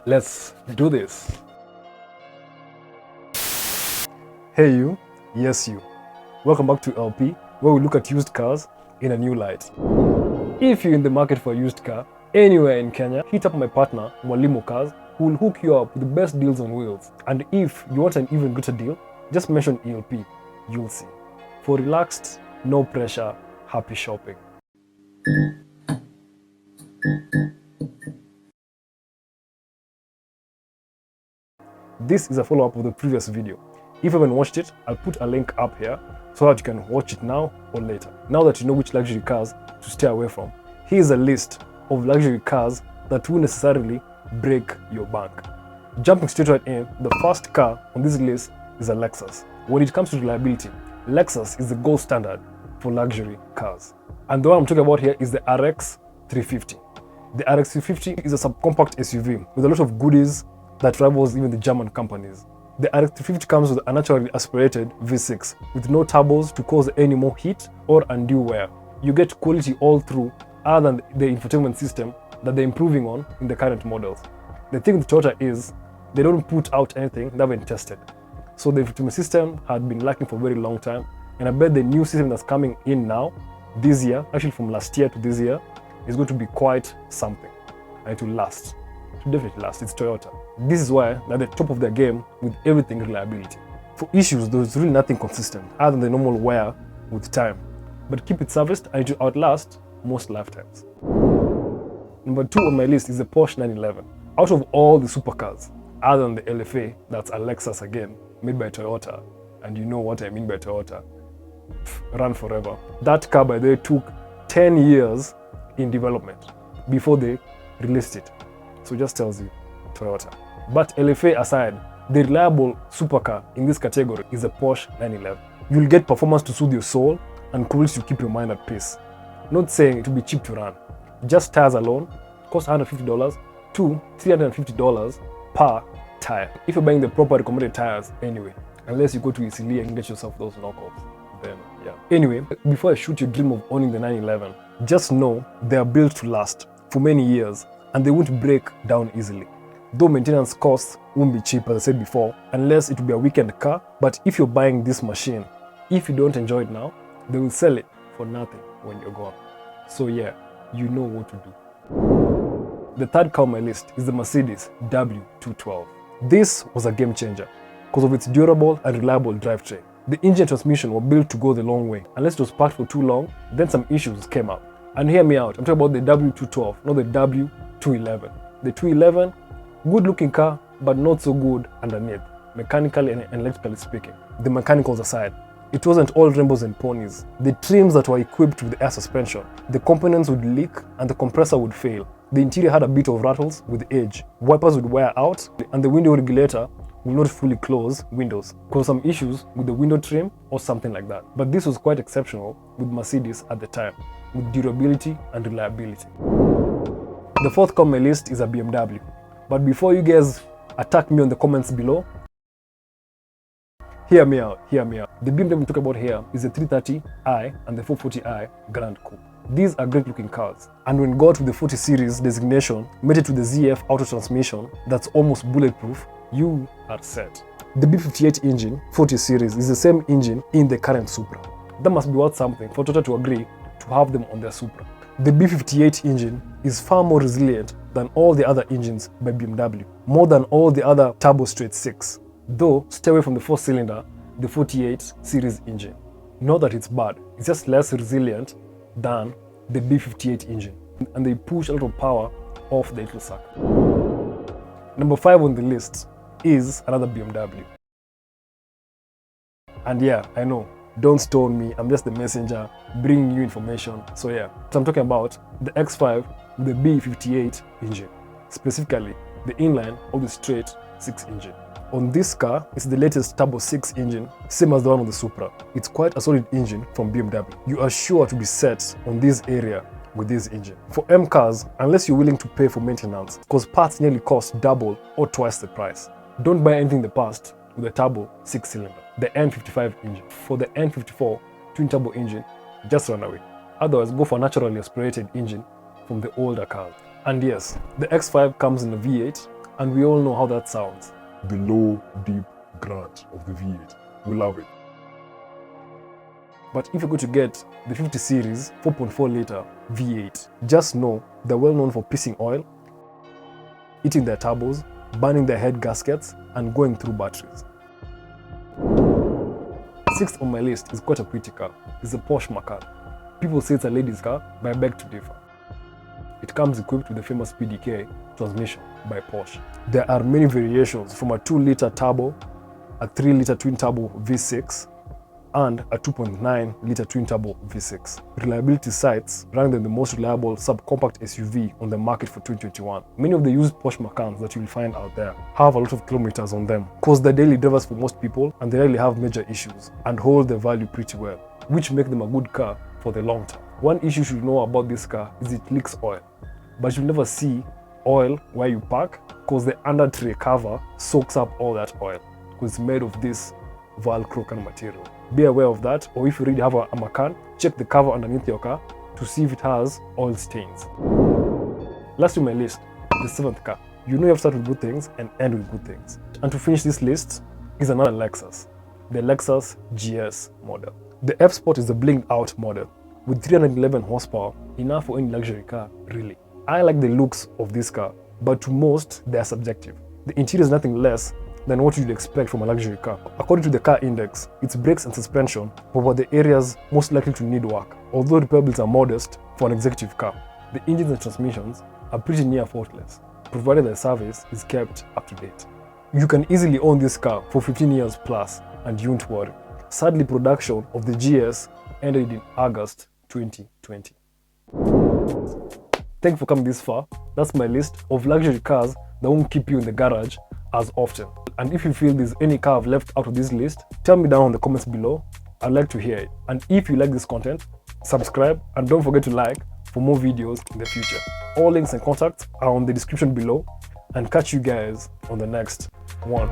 Let's do this. Hey you, yes you. Welcome back to El.P, where we look at used cars in a new light. If you're in the market for a used car anywhere in Kenya, hit up my partner Mwalimu Cars, who will hook you up with the best deals on wheels. And if you want an even greater deal, just mention El.P, you'll see. For relaxed, no pressure, happy shopping. This is a follow-up of the previous video. If you haven't watched it, I'll put a link up here so that you can watch it now or later. Now that you know which luxury cars to stay away from, here's a list of luxury cars that won't necessarily break your bank. Jumping straight right in, the first car on this list is a Lexus. When it comes to reliability, Lexus is the gold standard for luxury cars. And the one I'm talking about here is the RX 350. The RX 350 is a subcompact SUV with a lot of goodies that rivals even the German companies. The RX 350 comes with a naturally aspirated V6 with no turbos to cause any more heat or undue wear. You get quality all through, other than the infotainment system that they're improving on in the current models. The thing with Toyota is they don't put out anything they haven't tested. So the infotainment system had been lacking for a very long time, and I bet the new system that's coming in now, this year, actually from last year to this year, is going to be quite something, and it will last. It will definitely last. It's Toyota. This is why they're at the top of their game with everything reliability. For issues, there's really nothing consistent other than the normal wear with time. But keep it serviced and it will outlast most lifetimes. Number 2 on my list is the Porsche 911. Out of all the supercars, other than the LFA, that's a Lexus again, made by Toyota, and you know what I mean by Toyota, run forever. That car, by the way, took 10 years in development before they released it. So it just tells you, Toyota. But LFA aside, the reliable supercar in this category is the Porsche 911. You'll get performance to soothe your soul and quality to keep your mind at peace. Not saying it will be cheap to run. Just tires alone cost $150 to $350 per tire. If you're buying the proper recommended tires anyway, unless you go to Easily and get yourself those knockoffs, then yeah. Anyway, before I shoot your dream of owning the 911, just know they are built to last for many years and they won't break down easily. Though maintenance costs won't be cheap, as I said before, unless it will be a weekend car. But if you're buying this machine, if you don't enjoy it now, they will sell it for nothing when you're gone. So yeah, you know what to do. The third car on my list is the Mercedes W212. This was a game changer because of its durable and reliable drivetrain. The engine and transmission were built to go the long way. Unless it was parked for too long, then some issues came up. And hear me out, I'm talking about the W212, not the W211. The 211, good looking car, but not so good underneath, mechanically and electrically speaking. The mechanicals aside, it wasn't all rainbows and ponies. The trims that were equipped with air suspension, the components would leak and the compressor would fail. The interior had a bit of rattles with age. Wipers would wear out and the window regulator will not fully close windows, cause some issues with the window trim or something like that. But this was quite exceptional with Mercedes at the time, with durability and reliability. The fourth car on my list is a BMW. But before you guys attack me on the comments below, hear me out. The BMW I'm talking about here is the 330i and the 440i Grand Coupe. These are great looking cars, and when got with the 40 series designation, mated to the ZF auto transmission that's almost bulletproof, you are set. The B58 engine, 40 series, is the same engine in the current Supra. That must be worth something for Toyota to agree to have them on their Supra. The B58 engine is far more resilient than all the other engines by BMW, more than all the other turbo straight 6. Though, stay away from the 4-cylinder, the 48 series engine. Not that it's bad, it's just less resilient than the B58 engine, and they push a lot of power off the little sucker. Number 5 on the list is another BMW. And yeah, I know, don't stone me, I'm just the messenger bringing you information. So yeah, so I'm talking about the X5 with the B58 engine, specifically the inline or the straight 6 engine. On this car, it's the latest turbo 6 engine, same as the one on the Supra. It's quite a solid engine from BMW. You are sure to be set on this area with this engine. For M cars, unless you're willing to pay for maintenance, because parts nearly cost double or twice the price. Don't buy anything in the past with a turbo 6-cylinder, the N55 engine. For the N54 twin turbo engine, just run away. Otherwise, go for a naturally aspirated engine from the older cars. And yes, the X5 comes in a V8, and we all know how that sounds. The low, deep grunt of the V8. We love it. But if you're going to get the 50 series 4.4 liter V8, just know they're well known for pissing oil, eating their turbos, burning their head gaskets, and going through batteries. Sixth on my list is quite a pretty car. It's a Porsche Macan. People say it's a ladies' car, but I beg to differ. It comes equipped with the famous PDK transmission by Porsche. There are many variations, from a 2-liter turbo, a 3-liter twin-turbo V6, and a 2.9-liter twin-turbo V6. Reliability sites rank them the most reliable subcompact SUV on the market for 2021. Many of the used Porsche Macans that you will find out there have a lot of kilometers on them, cause they're daily drivers for most people and they rarely have major issues and hold their value pretty well, which make them a good car for the long term. One issue you should know about this car is it leaks oil, but you'll never see oil where you park, cause the under tray cover soaks up all that oil, because it's made of this Velcro kind of material. Be aware of that, or if you really have a Macan, check the cover underneath your car to see if it has oil stains. Last on my list, the 7th car. You know you have to start with good things and end with good things. And to finish this list is another Lexus, the Lexus GS model. The F-Sport is the blinged out model with 311 horsepower, enough for any luxury car, really. I like the looks of this car, but to most, they are subjective. The interior is nothing less than what you'd expect from a luxury car. According to the car index, its brakes and suspension were the areas most likely to need work, although repair bills are modest for an executive car. The engines and transmissions are pretty near faultless, provided the service is kept up to date. You can easily own this car for 15 years plus and you won't worry. Sadly, production of the GS ended in August 2020. Thank you for coming this far. That's my list of luxury cars that won't keep you in the garage as often. And if you feel there's any car I've left out of this list, tell me down in the comments below. I'd like to hear it. And if you like this content, subscribe and don't forget to like for more videos in the future. All links and contacts are on the description below, and catch you guys on the next one.